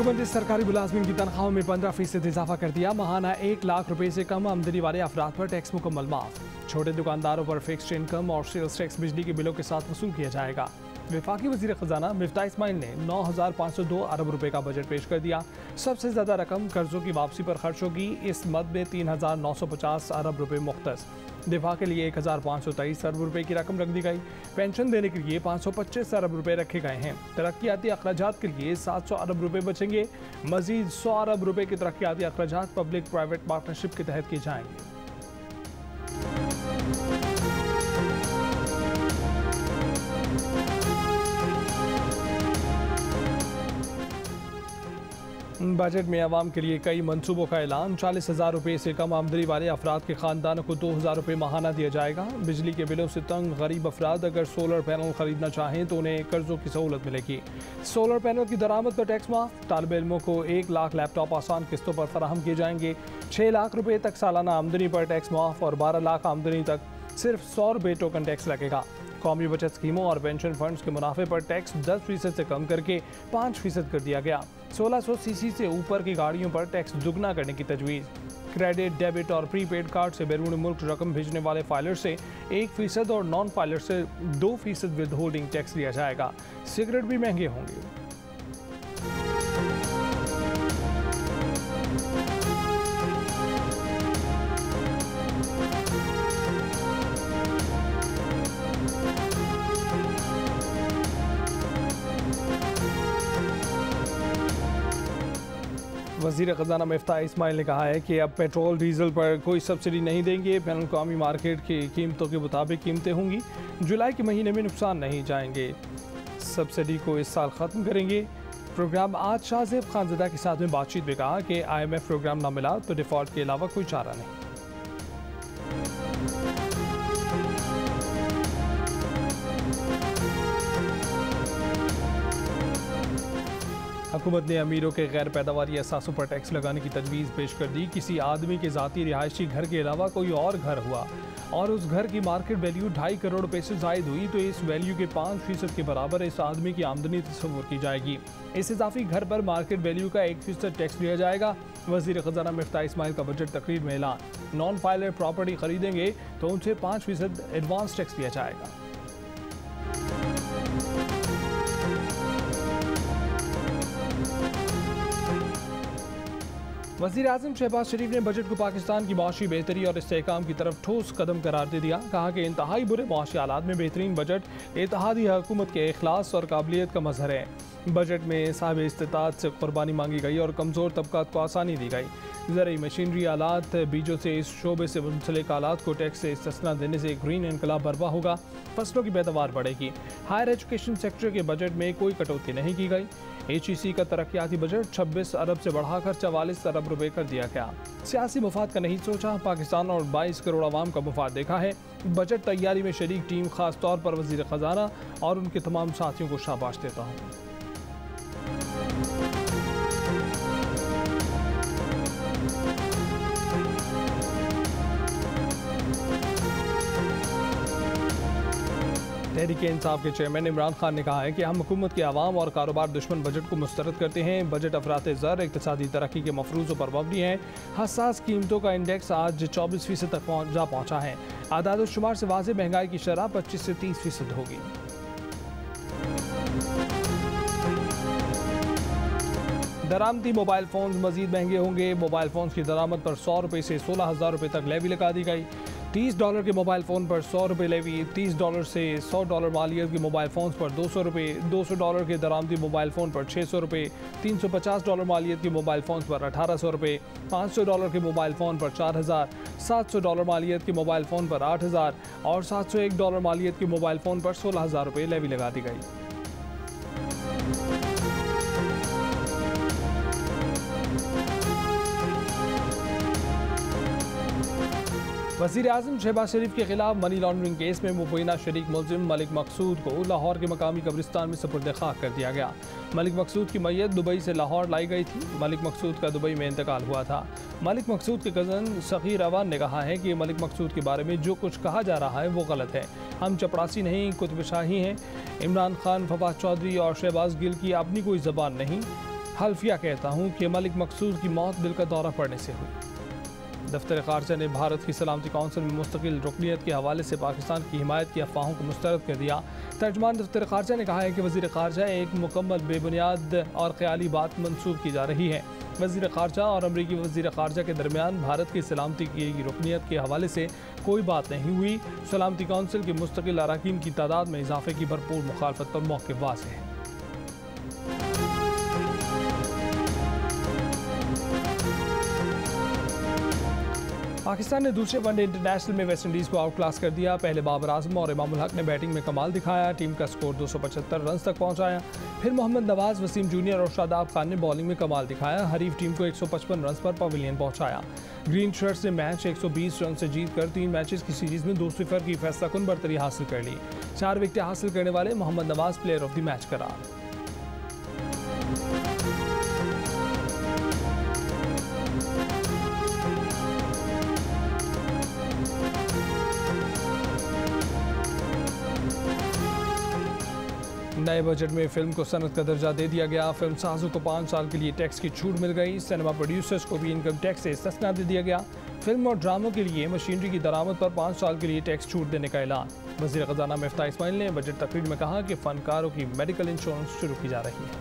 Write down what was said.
हुकूमत ने सरकारी मुलाजमीन की तनख्वाहों में 15% इजाफा कर दिया। माहाना 1 लाख रुपए से कम आमदनी वाले अफराद पर टैक्स मुकम्मल माफ। छोटे दुकानदारों पर फिक्स्ड इनकम और सेल्स टैक्स बिजली के बिलों के साथ वसूल किया जाएगा। वफाकी वज़ीर ख़जाना मिफ्ताह इस्माइल ने 9,502 अरब रुपए का बजट पेश कर दिया। सबसे ज़्यादा रकम कर्जों की वापसी पर खर्च होगी। इस मद में 3,950 अरब रुपए मुख्तस। दिफा के लिए 1,523 अरब रुपए की रकम रख दी गई। पेंशन देने के लिए 525 अरब रुपए रखे गए हैं। तरक्याती अखराजात के लिए 700 अरब रुपए बचेंगे। मजीद 100 अरब रुपए के तरक्याती अखराजात पब्लिक प्राइवेट पार्टनरशिप के तहत किए जाएंगे। बजट में आवाम के लिए कई मंसूबों का ऐलान। 40,000 रुपये से कम आमदनी वाले अफराद के खानदानों को 2,000 रुपये माहाना दिया जाएगा। बिजली के बिलों से तंग गरीब अफराद अगर सोलर पैनल खरीदना चाहें तो उन्हें कर्जों की सहूलत मिलेगी। सोलर पैनल की दरामद पर टैक्स माफ। तालिब इल्मों को 1 लाख लैपटॉप आसान किस्तों पर फराहम किए जाएंगे। 6 लाख रुपये तक सालाना आमदनी पर टैक्स माफ और 12 लाख आमदनी तक सिर्फ 100 रुपये टोकन टैक्स लगेगा। कौमी बचत स्कीमों और पेंशन फंड्स के मुनाफे पर टैक्स 10% से कम करके 5% कर दिया गया। 1600 सीसी से ऊपर की गाड़ियों पर टैक्स दुगना करने की तजवीज़। क्रेडिट, डेबिट और प्रीपेड कार्ड से बैरून मुल्क रकम भेजने वाले फाइलर से 1% और नॉन फाइलर से 2% विद होल्डिंग टैक्स लिया जाएगा। सिगरेट भी महंगे होंगे। वज़ीर ख़जाना मिफ्ताह इस्माइल ने कहा है कि अब पेट्रोल डीजल पर कोई सब्सिडी नहीं देंगे। बैनुल अक़वामी मार्केट की कीमतों के मुताबिक कीमतें होंगी। जुलाई के महीने में नुकसान नहीं जाएंगे। सब्सिडी को इस साल ख़त्म करेंगे। प्रोग्राम आज शाहज़ेब खानज़दा के साथ में बातचीत में कहा कि IMF प्रोग्राम ना मिला तो डिफ़ॉल्ट के अलावा कोई चारा नहीं। हुकूमत ने अमीरों के गैर पैदावारी असासों पर टैक्स लगाने की तजवीज़ पेश कर दी। किसी आदमी के ज़ाती रिहायशी घर के अलावा कोई और घर हुआ और उस घर की मार्केट वैल्यू 2.5 करोड़ रुपए से ज़ायद हुई तो इस वैल्यू के 5% के बराबर इस आदमी की आमदनी तस्वुर की जाएगी। इस इजाफी घर पर मार्केट वैल्यू का 1% टैक्स लिया जाएगा। वज़ीर ख़जाना मिफ्ताह इस्माइल का बजट तकरीर में ऐलान। नॉन फाइलर प्रॉपर्टी खरीदेंगे तो उनसे 5% एडवांस टैक्स लिया जाएगा। वज़ीर आज़म शहबाज शरीफ ने बजट को पाकिस्तान की माशी बेहतरी और इस्तेहकाम की तरफ ठोस कदम करार दे दिया। कहा कि इंतहाई बुरे माशी हालात में बेहतरीन बजट इत्तेहादी हुकूमत के इखलास और काबिलियत का मजहर है। बजट में साहिब इस्तिताअत से कुर्बानी मांगी गई और कमज़ोर तबकात को आसानी दी गई। ज़रूरी मशीनरी आलात, बीजों से इस शोबे से मुंसलिक आलात को टैक्स से इस्तिस्ना देने से ग्रीन इनकलाब बर्पा होगा। फसलों की पैदावार बढ़ेगी। हायर एजुकेशन सेक्टर के बजट में कोई कटौती नहीं की गई। HEC का तरक्याती बजट 26 अरब से बढ़ाकर 44 अरब रुपए कर दिया गया। सियासी मुफाद का नहीं सोचा, पाकिस्तान और 22 करोड़ आवाम का मुफाद देखा है। बजट तैयारी में शरीक टीम खास तौर पर वज़ीर ख़जाना और उनके तमाम साथियों को शाबाश देता हूँ। तहरीक इंसाफ के चेयरमैन इमरान खान ने कहा है कि हम हुकूमत के अवाम और कारोबार दुश्मन बजट को मुस्तरद करते हैं। बजट अफराते ज़र इक़्तिसादी तरक्की के मफरूज़ों पर मबनी है। हसास कीमतों का इंडेक्स आज 24% तक पहुँचा है। आदाद शुमार से वाज़ेह महंगाई की शरह 25 से 30% होगी। दरामदी मोबाइल फ़ोन मज़ीद महंगे होंगे। मोबाइल फ़ोन की दरामद पर 100 रुपये से 16,000 रुपये तक लेवी लगा दी गई। $30 के मोबाइल फ़ोन पर 100 रुपये लेवी, $30 से $100 मालियत के मोबाइल फ़ोन पर 200 रुपये, $200 के दरामदी मोबाइल फ़ोन पर 600 रुपये, $350 मालियत के मोबाइल फ़ोन पर 1800 रुपये, $500 के मोबाइल फ़ोन पर 4000, $700 मालियत के मोबाइल फ़ोन पर 8000 और $701 मालियत के मोबाइल फ़ोन पर 16,000 रुपये लेवी लगा दी गई। वज़ीर आज़म शहबाज शरीफ के खिलाफ मनी लॉन्ड्रिंग केस में मुबैना शरीक मुलजिम मलिक मकसूद को लाहौर के मकामी कब्रिस्तान में सुपुर्द खाक कर दिया गया। मलिक मकसूद की मैयत दुबई से लाहौर लाई गई थी। मलिक मकसूद का दुबई में इंतकाल हुआ था। मलिक मकसूद के कज़न सग़ीर अवान ने कहा है कि मलिक मकसूद के बारे में जो कुछ कहा जा रहा है वो गलत है। हम चपरासी नहीं, कुतुब शाही हैं। इमरान खान, फवाद चौधरी और शहबाज गिल की अपनी कोई ज़बान नहीं। हल्फिया कहता हूँ कि मलिक मकसूद की मौत दिल का दौरा पड़ने से हुई। दफ्तर ख़ारजा ने भारत की सलामती कौंसिल में मुस्तकिल रुकनीत के हवाले से पाकिस्तान की हिमायत की अफवाहों को मुस्तरद कर दिया। तर्जमान दफ्तर ख़ारजा ने कहा है कि वज़ीर ख़ारजा एक मुकम्मल बेबुनियाद और ख़याली बात मंसूब की जा रही है। वज़ीर ख़ारजा और अमरीकी वज़ीर ख़ारजा के दरमियान भारत की सलामती की रुकनीत के हवाले से कोई बात नहीं हुई। सलामती कौंसिल के मुस्तकिल अरकान की तादाद में इजाफे की भरपूर मुखालफत पर मौक़िफ़ वाज़ेह है। पाकिस्तान ने दूसरे वनडे इंटरनेशनल में वेस्ट इंडीज़ को आउट क्लास कर दिया। पहले बाबर आजम और इमामुल हक ने बैटिंग में कमाल दिखाया, टीम का स्कोर 275 रन तक पहुंचाया। फिर मोहम्मद नवाज, वसीम जूनियर और शादाब खान ने बॉलिंग में कमाल दिखाया, हरीफ टीम को 155 रन पर पवेलियन पहुंचाया। ग्रीन शर्ट्स ने मैच 120 रन से जीतकर 3 मैचेस की सीरीज में 2 सिफर की फैसलाकुन बरतरी हासिल कर ली। 4 विकेटें हासिल करने वाले Mohammad Nawaz player of the match करार। नए बजट में फिल्म को सनत का दर्जा दे दिया गया। फिल्म साजों को 5 साल के लिए टैक्स की छूट मिल गई। सिनेमा प्रोड्यूसर्स को भी इनकम टैक्स से इस्तिस्ना दे दिया गया। फिल्म और ड्रामों के लिए मशीनरी की दरामद पर 5 साल के लिए टैक्स छूट देने का ऐलान। वज़ीर ख़ज़ाना मिफ्ताह इस्माइल ने बजट तकरीर में कहा कि फ़नकारों की मेडिकल इंश्योरेंस शुरू की जा रही है।